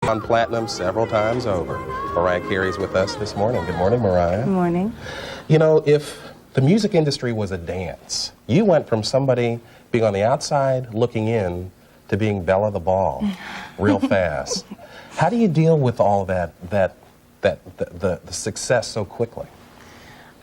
On platinum several times over. Mariah Carey's with us this morning. Good morning, Mariah. Good morning. You know, if the music industry was a dance, you went from somebody being on the outside looking in to being Belle of the Ball real fast. How do you deal with all the success so quickly?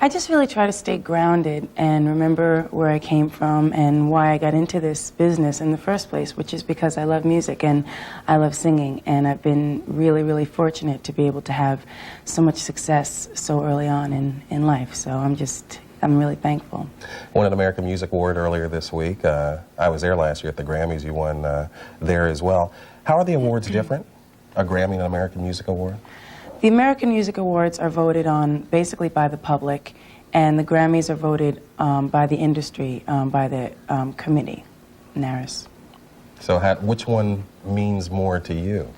I just really try to stay grounded and remember where I came from and why I got into this business in the first place, which is because I love music and I love singing, and I've been really, really fortunate to be able to have so much success so early on in life. So I'm really thankful. Won an American Music Award earlier this week. I was there last year at the Grammys. You won there as well. How are the awards different? A Grammy and an American Music Award? The American Music Awards are voted on basically by the public, and the Grammys are voted by the industry, by the committee, NARS. So which one means more to you?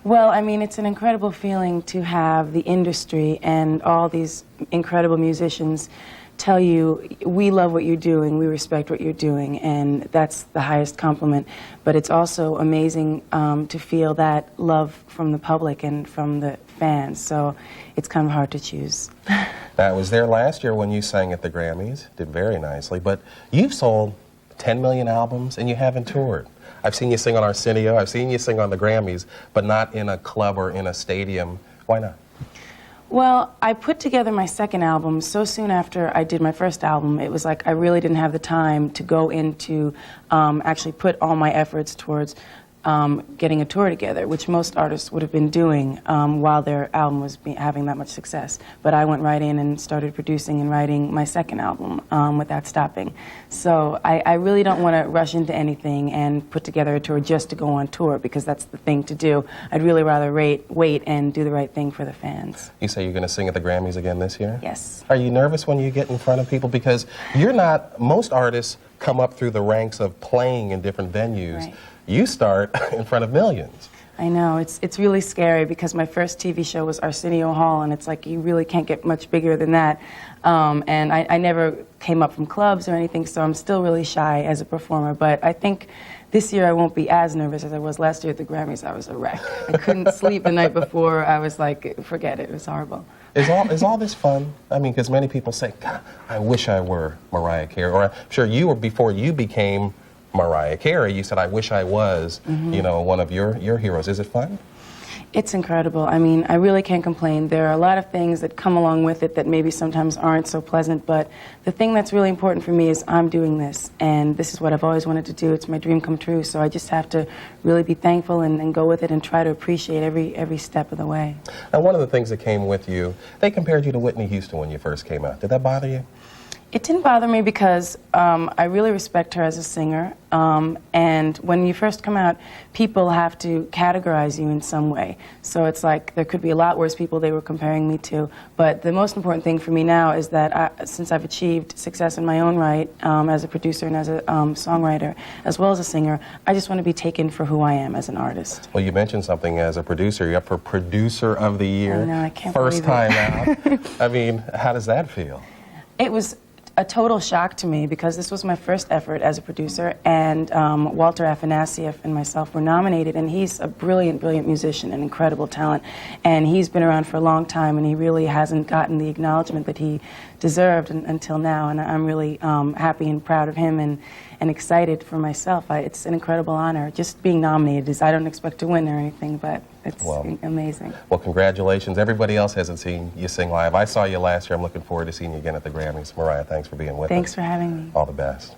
Well, I mean, it's an incredible feeling to have the industry and all these incredible musicians tell you, we love what you're doing, we respect what you're doing, and that's the highest compliment. But it's also amazing to feel that love from the public and from the fans, so it's kind of hard to choose. I was there last year when you sang at the Grammys, did very nicely, but you've sold 10 million albums and you haven't toured. I've seen you sing on RARE-CBS, I've seen you sing on the Grammys, but not in a club or in a stadium. Why not? Well, I put together my second album so soon after I did my first album. It was like I really didn't have the time to go into actually put all my efforts towards getting a tour together, which most artists would have been doing while their album was having that much success. But I went right in and started producing and writing my second album without stopping. So I really don't want to rush into anything and put together a tour just to go on tour, because that's the thing to do. I'd really rather wait and do the right thing for the fans. You say you're going to sing at the Grammys again this year? Yes. Are you nervous when you get in front of people? Because you're not, most artists come up through the ranks of playing in different venues. Right. You start in front of millions. I know, it's really scary, because my first TV show was Arsenio Hall, and it's like you really can't get much bigger than that. And I never came up from clubs or anything, so I'm still really shy as a performer. But I think this year I won't be as nervous as I was last year at the Grammys. I was a wreck. I couldn't sleep the night before. I was like, forget it, it was horrible. Is all this fun? I mean, because many people say, God, I wish I were Mariah Carey. Or I'm sure you were, before you became Mariah Carey, you said, I wish I was, you know, one of your heroes. Is it fun? It's incredible. I mean, I really can't complain. There are a lot of things that come along with it that maybe sometimes aren't so pleasant, but the thing that's really important for me is I'm doing this, and this is what I've always wanted to do. It's my dream come true, so I just have to really be thankful and go with it and try to appreciate every step of the way. Now, one of the things that came with you, they compared you to Whitney Houston when you first came out. Did that bother you? It didn't bother me because I really respect her as a singer, and when you first come out, people have to categorize you in some way. So it's like there could be a lot worse people they were comparing me to, but the most important thing for me now is that since I've achieved success in my own right as a producer and as a songwriter, as well as a singer, I just want to be taken for who I am as an artist. Well, you mentioned something as a producer. You're up for Producer of the Year. I know, I can't First believe time it. out. I mean, how does that feel? It was a total shock to me, because this was my first effort as a producer, and Walter Afanasieff and myself were nominated, and he's a brilliant, brilliant musician, an incredible talent, and he's been around for a long time, and he really hasn't gotten the acknowledgement that he deserved until now, and I'm really happy and proud of him and excited for myself. It's an incredible honor. Just being nominated I don't expect to win or anything, but it's amazing. Well, congratulations. Everybody else hasn't seen you sing live. I saw you last year. I'm looking forward to seeing you again at the Grammys. Mariah, thanks for being with us. Thanks for having me. All the best.